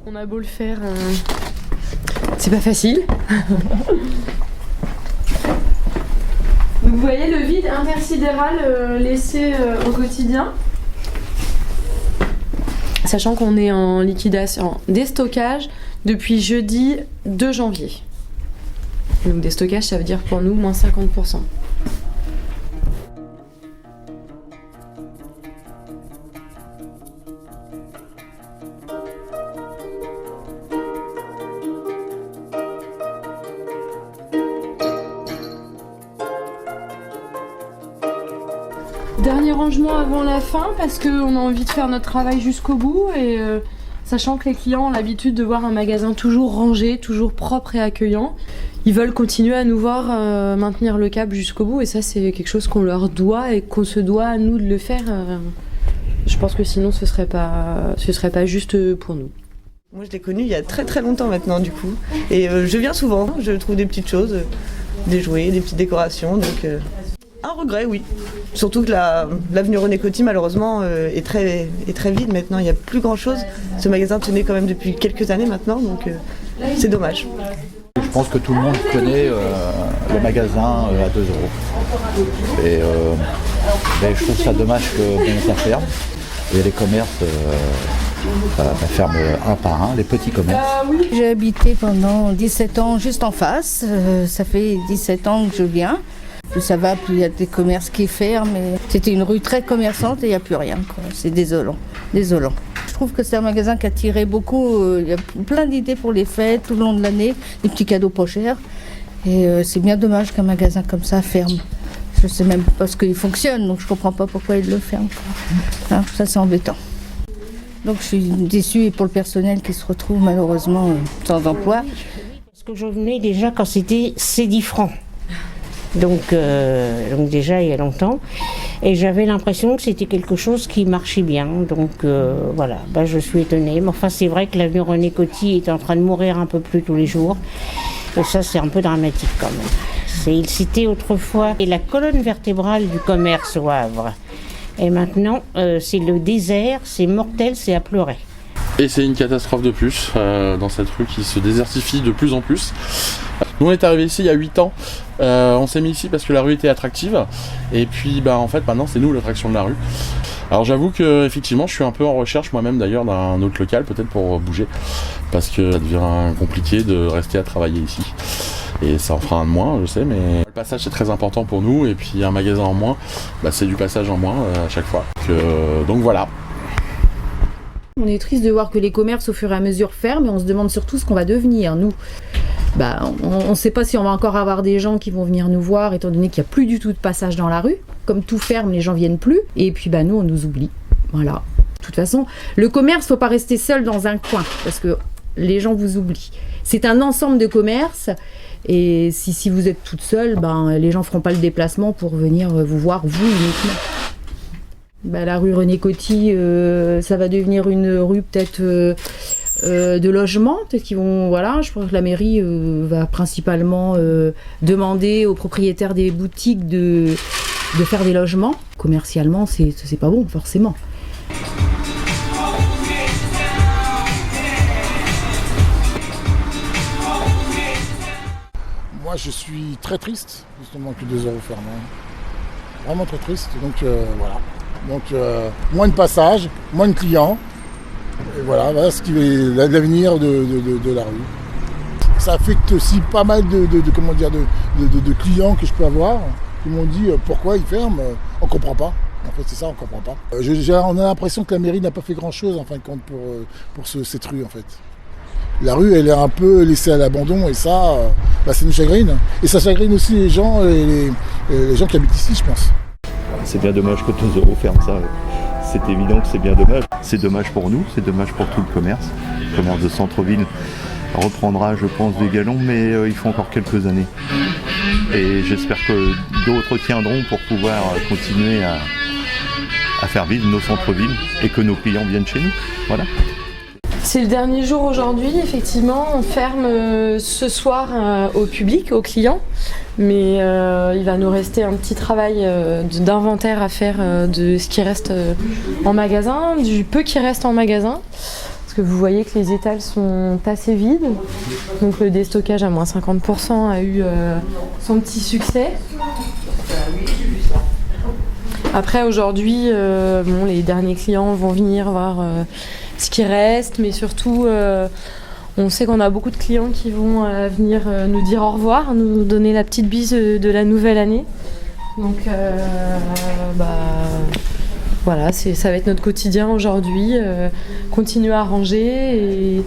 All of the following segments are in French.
On a beau le faire, c'est pas facile. Vous voyez le vide intersidéral laissé au quotidien. Sachant qu'on est en liquidation déstockage depuis jeudi 2 janvier. Donc déstockage, ça veut dire pour nous moins 50%. Dernier rangement avant la fin parce qu'on a envie de faire notre travail jusqu'au bout et sachant que les clients ont l'habitude de voir un magasin toujours rangé, toujours propre et accueillant, ils veulent continuer à nous voir maintenir le cap jusqu'au bout et ça c'est quelque chose qu'on leur doit et qu'on se doit à nous de le faire. Je pense que sinon ce serait pas juste pour nous. Moi je l'ai connu il y a très très longtemps maintenant du coup et je viens souvent, je trouve des petites choses, des jouets, des petites décorations donc... Un regret, oui. Surtout que l'avenue René Coty, malheureusement, est très vide maintenant. Il n'y a plus grand-chose. Ce magasin tenait quand même depuis quelques années maintenant, donc c'est dommage. Je pense que tout le monde connaît le magasin à 2 €. Et je trouve ça dommage que ça ferme. Et les commerces ferment un par un, les petits commerces. J'ai habité pendant 17 ans juste en face. Ça fait 17 ans que je viens. Plus ça va, plus il y a des commerces qui ferment. C'était une rue très commerçante et il n'y a plus rien, quoi. C'est désolant. Je trouve que c'est un magasin qui a attiré beaucoup. Il y a plein d'idées pour les fêtes tout le long de l'année, des petits cadeaux pas chers. Et c'est bien dommage qu'un magasin comme ça ferme. Je ne sais même pas ce qu'il fonctionne, donc je ne comprends pas pourquoi il le ferme. Hein, ça c'est embêtant. Donc je suis déçue et pour le personnel qui se retrouve malheureusement sans emploi. Parce que je venais déjà quand c'était 10 francs. Donc déjà il y a longtemps, et j'avais l'impression que c'était quelque chose qui marchait bien, donc voilà, je suis étonnée, mais enfin c'est vrai que l'avenue René Coty est en train de mourir un peu plus tous les jours, et ça c'est un peu dramatique quand même. C'était autrefois la colonne vertébrale du commerce au Havre, et maintenant c'est le désert, c'est mortel, c'est à pleurer. Et c'est une catastrophe de plus dans cette rue qui se désertifie de plus en plus. Nous on est arrivés ici il y a 8 ans, on s'est mis ici parce que la rue était attractive et puis en fait maintenant c'est nous l'attraction de la rue. Alors j'avoue que effectivement je suis un peu en recherche moi-même d'ailleurs d'un autre local peut-être pour bouger parce que ça devient compliqué de rester à travailler ici. Et ça en fera un de moins, je sais, mais le passage c'est très important pour nous et puis un magasin en moins, c'est du passage en moins à chaque fois. Donc voilà. On est triste de voir que les commerces au fur et à mesure ferment et on se demande surtout ce qu'on va devenir, nous. On ne sait pas si on va encore avoir des gens qui vont venir nous voir étant donné qu'il n'y a plus du tout de passage dans la rue. Comme tout ferme, les gens viennent plus et puis nous on nous oublie. Voilà. De toute façon, le commerce, faut pas rester seul dans un coin parce que les gens vous oublient. C'est un ensemble de commerces et si vous êtes toute seule, les gens feront pas le déplacement pour venir vous voir, vous uniquement. La rue René Coty, ça va devenir une rue peut-être de logement. Peut-être qu'ils vont, je pense que la mairie va principalement demander aux propriétaires des boutiques de faire des logements. Commercialement, c'est pas bon, forcément. Moi, je suis très triste, justement, que 2 € ferment. Vraiment très triste, donc voilà. Donc moins de passages, moins de clients, et voilà ce qui est l'avenir de la rue. Ça affecte aussi pas mal de clients que je peux avoir, qui m'ont dit pourquoi ils ferment, on comprend pas. En fait c'est ça, on comprend pas. On a l'impression que la mairie n'a pas fait grand chose en fin de compte pour cette rue en fait. La rue elle est un peu laissée à l'abandon et ça, ça nous chagrine. Et ça chagrine aussi les gens qui habitent ici je pense. C'est bien dommage que 2 € ferment ça. C'est évident que c'est bien dommage. C'est dommage pour nous, c'est dommage pour tout le commerce. Le commerce de centre-ville reprendra, je pense, des galons, mais il faut encore quelques années. Et j'espère que d'autres tiendront pour pouvoir continuer à faire vivre nos centres-villes et que nos clients viennent chez nous. Voilà. C'est le dernier jour aujourd'hui, effectivement, on ferme ce soir au public, aux clients, mais il va nous rester un petit travail d'inventaire à faire de ce qui reste en magasin, du peu qui reste en magasin. Parce que vous voyez que les étals sont assez vides. Donc le déstockage à moins 50% a eu son petit succès. Après aujourd'hui, les derniers clients vont venir voir ce qui reste, mais surtout on sait qu'on a beaucoup de clients qui vont venir nous dire au revoir, nous donner la petite bise de la nouvelle année. Donc voilà, ça va être notre quotidien aujourd'hui, continuer à ranger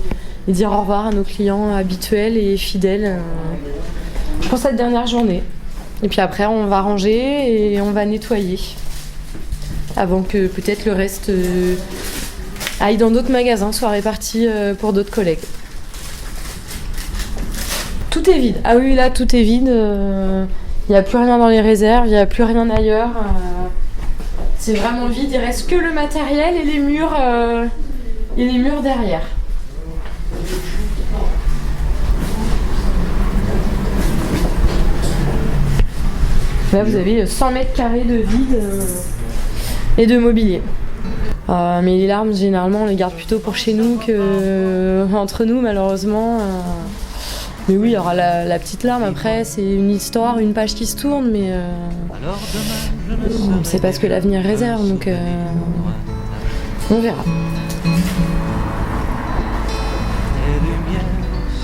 et dire au revoir à nos clients habituels et fidèles pour cette dernière journée. Et puis après on va ranger et on va nettoyer avant que peut-être le reste aille dans d'autres magasins, soit réparti pour d'autres collègues. Tout est vide. Ah oui, là tout est vide. Il n'y a plus rien dans les réserves, il n'y a plus rien ailleurs. C'est vraiment vide, il reste que le matériel et les murs derrière. Là vous avez 100 mètres carrés de vide et de mobilier. Mais les larmes, généralement, on les garde plutôt pour chez nous qu'entre nous, malheureusement. Mais oui, il y aura la petite larme après, c'est une histoire, une page qui se tourne, mais c'est pas ce que l'avenir réserve, donc on verra. Les lumières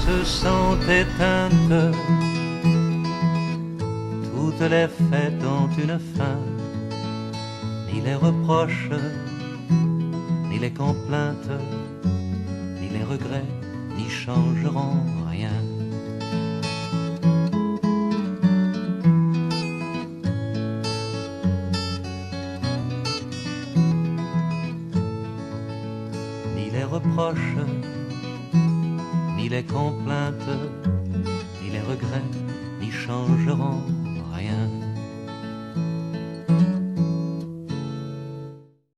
se sont éteintes, toutes les fêtes ont une fin, ni les reproches, ni les complaintes, ni les regrets n'y changeront rien. Ni les reproches, ni les complaintes,